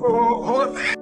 hold on.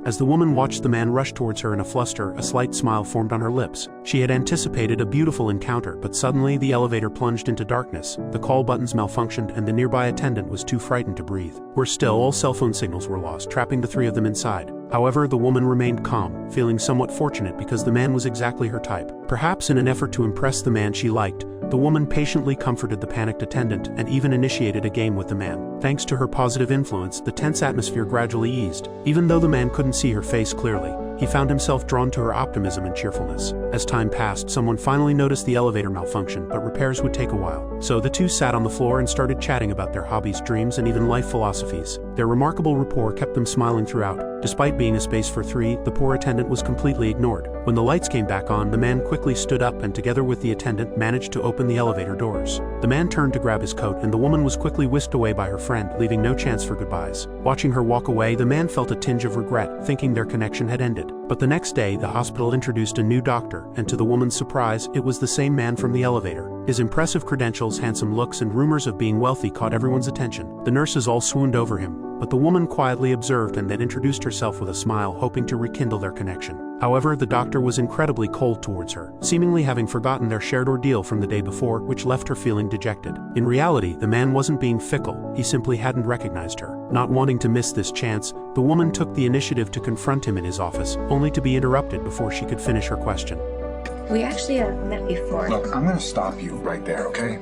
As the woman watched the man rush towards her in a fluster, a slight smile formed on her lips. She had anticipated a beautiful encounter, but suddenly the elevator plunged into darkness, the call buttons malfunctioned, and the nearby attendant was too frightened to breathe. Worse still, all cell phone signals were lost, trapping the three of them inside. However, the woman remained calm, feeling somewhat fortunate because the man was exactly her type. Perhaps in an effort to impress the man she liked, the woman patiently comforted the panicked attendant and even initiated a game with the man. Thanks to her positive influence, the tense atmosphere gradually eased. Even though the man couldn't see her face clearly, he found himself drawn to her optimism and cheerfulness. As time passed, someone finally noticed the elevator malfunction, but repairs would take a while. So the two sat on the floor and started chatting about their hobbies, dreams, and even life philosophies. Their remarkable rapport kept them smiling throughout. Despite being a space for three, the poor attendant was completely ignored. When the lights came back on, the man quickly stood up and together with the attendant managed to open the elevator doors. The man turned to grab his coat and the woman was quickly whisked away by her friend, leaving no chance for goodbyes. Watching her walk away, the man felt a tinge of regret, thinking their connection had ended. But the next day, the hospital introduced a new doctor, and to the woman's surprise, it was the same man from the elevator. His impressive credentials, handsome looks, and rumors of being wealthy caught everyone's attention. The nurses all swooned over him, but the woman quietly observed and then introduced herself with a smile, hoping to rekindle their connection. However, the doctor was incredibly cold towards her, seemingly having forgotten their shared ordeal from the day before, which left her feeling dejected. In reality, the man wasn't being fickle, he simply hadn't recognized her. Not wanting to miss this chance, the woman took the initiative to confront him in his office, only to be interrupted before she could finish her question. We actually have met before. Look, I'm gonna stop you right there, okay?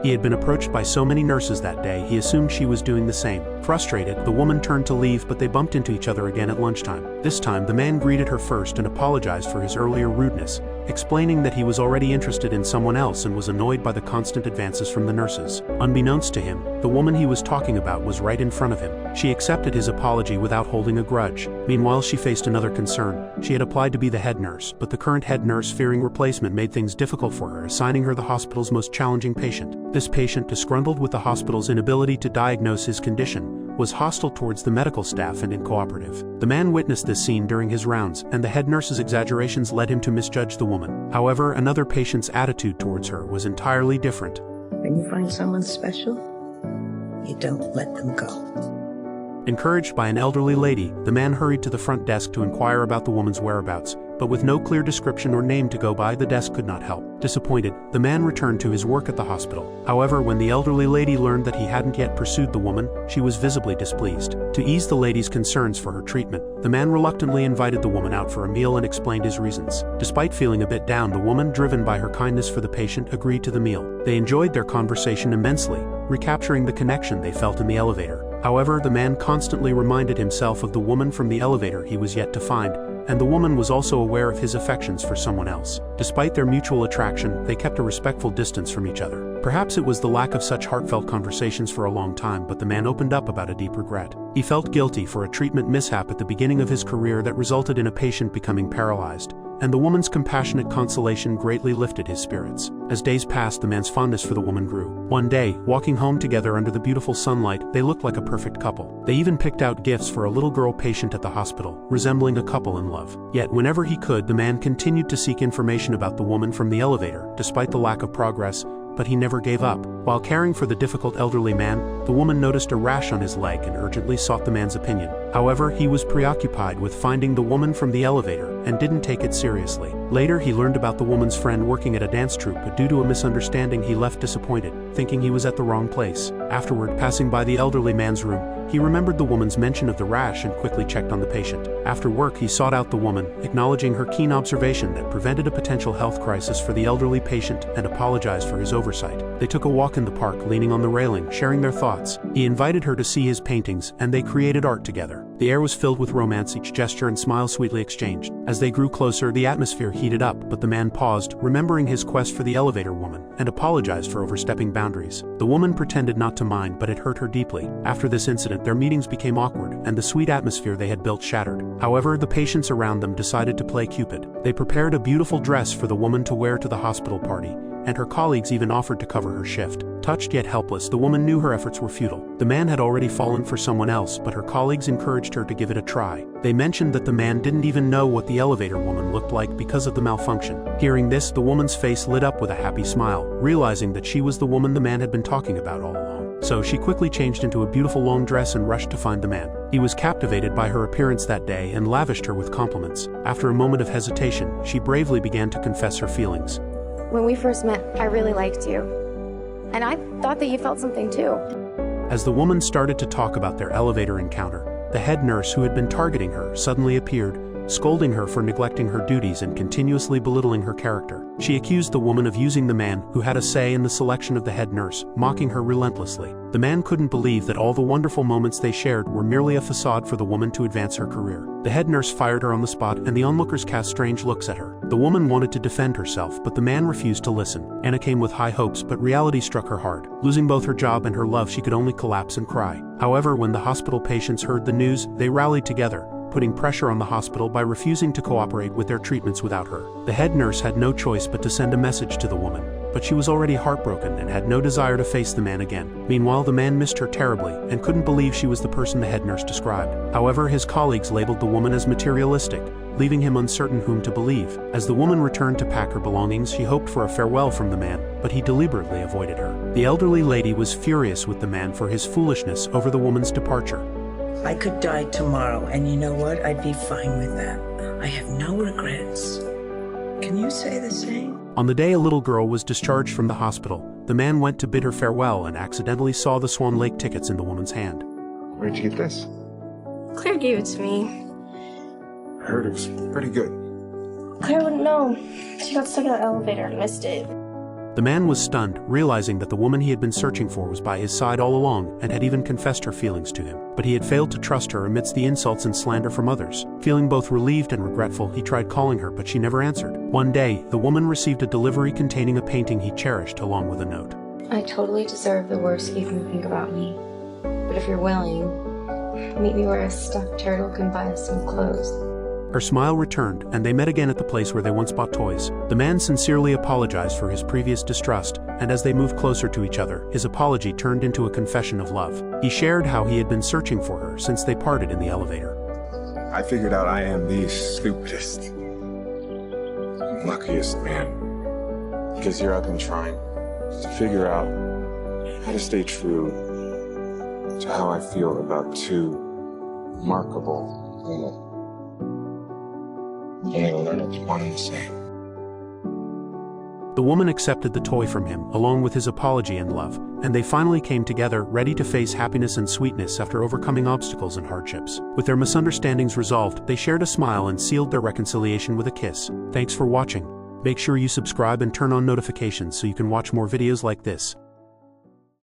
He had been approached by so many nurses that day, he assumed she was doing the same. Frustrated, the woman turned to leave, but they bumped into each other again at lunchtime. This time, the man greeted her first and apologized for his earlier rudeness, explaining that he was already interested in someone else and was annoyed by the constant advances from the nurses. Unbeknownst to him, the woman he was talking about was right in front of him. She accepted his apology without holding a grudge. Meanwhile, she faced another concern. She had applied to be the head nurse, but the current head nurse, fearing replacement, made things difficult for her, assigning her the hospital's most challenging patient. This patient, disgruntled with the hospital's inability to diagnose his condition, was hostile towards the medical staff and uncooperative. The man witnessed this scene during his rounds, and the head nurse's exaggerations led him to misjudge the woman. However, another patient's attitude towards her was entirely different. When you find someone special, you don't let them go. Encouraged by an elderly lady, the man hurried to the front desk to inquire about the woman's whereabouts, but with no clear description or name to go by, the desk could not help. Disappointed, the man returned to his work at the hospital. However, when the elderly lady learned that he hadn't yet pursued the woman, she was visibly displeased. To ease the lady's concerns for her treatment, the man reluctantly invited the woman out for a meal and explained his reasons. Despite feeling a bit down, the woman, driven by her kindness for the patient, agreed to the meal. They enjoyed their conversation immensely, recapturing the connection they felt in the elevator. However, the man constantly reminded himself of the woman from the elevator he was yet to find, and the woman was also aware of his affections for someone else. Despite their mutual attraction, they kept a respectful distance from each other. Perhaps it was the lack of such heartfelt conversations for a long time, but the man opened up about a deep regret. He felt guilty for a treatment mishap at the beginning of his career that resulted in a patient becoming paralyzed, and the woman's compassionate consolation greatly lifted his spirits. As days passed, the man's fondness for the woman grew. One day, walking home together under the beautiful sunlight, they looked like a perfect couple. They even picked out gifts for a little girl patient at the hospital, resembling a couple in love. Yet, whenever he could, the man continued to seek information about the woman from the elevator, despite the lack of progress, but he never gave up. While caring for the difficult elderly man, the woman noticed a rash on his leg and urgently sought the man's opinion. However, he was preoccupied with finding the woman from the elevator and didn't take it seriously. Later, he learned about the woman's friend working at a dance troupe, but due to a misunderstanding, he left disappointed, thinking he was at the wrong place. Afterward, passing by the elderly man's room, he remembered the woman's mention of the rash and quickly checked on the patient. After work, he sought out the woman, acknowledging her keen observation that prevented a potential health crisis for the elderly patient, and apologized for his oversight. They took a walk in the park, leaning on the railing, sharing their thoughts. He invited her to see his paintings, and they created art together. The air was filled with romance, each gesture and smile sweetly exchanged. As they grew closer, the atmosphere heated up, but the man paused, remembering his quest for the elevator woman, and apologized for overstepping boundaries. The woman pretended not to mind, but it hurt her deeply. After this incident, their meetings became awkward, and the sweet atmosphere they had built shattered. However, the patients around them decided to play Cupid. They prepared a beautiful dress for the woman to wear to the hospital party, and her colleagues even offered to cover her shift. Touched yet helpless, the woman knew her efforts were futile. The man had already fallen for someone else, but her colleagues encouraged her to give it a try. They mentioned that the man didn't even know what the elevator woman looked like because of the malfunction. Hearing this, the woman's face lit up with a happy smile, realizing that she was the woman the man had been talking about all along. So she quickly changed into a beautiful long dress and rushed to find the man. He was captivated by her appearance that day and lavished her with compliments. After a moment of hesitation, she bravely began to confess her feelings. When we first met, I really liked you. And I thought that you felt something too. As the woman started to talk about their elevator encounter, the head nurse who had been targeting her suddenly appeared, scolding her for neglecting her duties and continuously belittling her character. She accused the woman of using the man who had a say in the selection of the head nurse, mocking her relentlessly. The man couldn't believe that all the wonderful moments they shared were merely a facade for the woman to advance her career. The head nurse fired her on the spot, and the onlookers cast strange looks at her. The woman wanted to defend herself, but the man refused to listen. Anna came with high hopes, but reality struck her hard. Losing both her job and her love, she could only collapse and cry. However, when the hospital patients heard the news, they rallied together, putting pressure on the hospital by refusing to cooperate with their treatments without her. The head nurse had no choice but to send a message to the woman, but she was already heartbroken and had no desire to face the man again. Meanwhile, the man missed her terribly and couldn't believe she was the person the head nurse described. However, his colleagues labeled the woman as materialistic, leaving him uncertain whom to believe. As the woman returned to pack her belongings, she hoped for a farewell from the man, but he deliberately avoided her. The elderly lady was furious with the man for his foolishness over the woman's departure. I could die tomorrow, and you know what? I'd be fine with that. I have no regrets. Can you say the same? On the day a little girl was discharged from the hospital, the man went to bid her farewell and accidentally saw the Swan Lake tickets in the woman's hand. Where'd you get this? Claire gave it to me. I heard it was pretty good. Claire wouldn't know. She got stuck in the elevator and missed it. The man was stunned, realizing that the woman he had been searching for was by his side all along and had even confessed her feelings to him. But he had failed to trust her amidst the insults and slander from others. Feeling both relieved and regretful, he tried calling her, but she never answered. One day, the woman received a delivery containing a painting he cherished along with a note. I totally deserve the worst you can think about me. But if you're willing, meet me where a stuffed turtle can buy us some clothes. Her smile returned, and they met again at the place where they once bought toys. The man sincerely apologized for his previous distrust, and as they moved closer to each other, his apology turned into a confession of love. He shared how he had been searching for her since they parted in the elevator. I figured out I am the stupidest, luckiest man. Because here I've been trying to figure out how to stay true to how I feel about two remarkable women. Only to learn it's one and the same. The woman accepted the toy from him, along with his apology and love, and they finally came together, ready to face happiness and sweetness after overcoming obstacles and hardships. With their misunderstandings resolved, they shared a smile and sealed their reconciliation with a kiss. Thanks for watching. Make sure you subscribe and turn on notifications so you can watch more videos like this.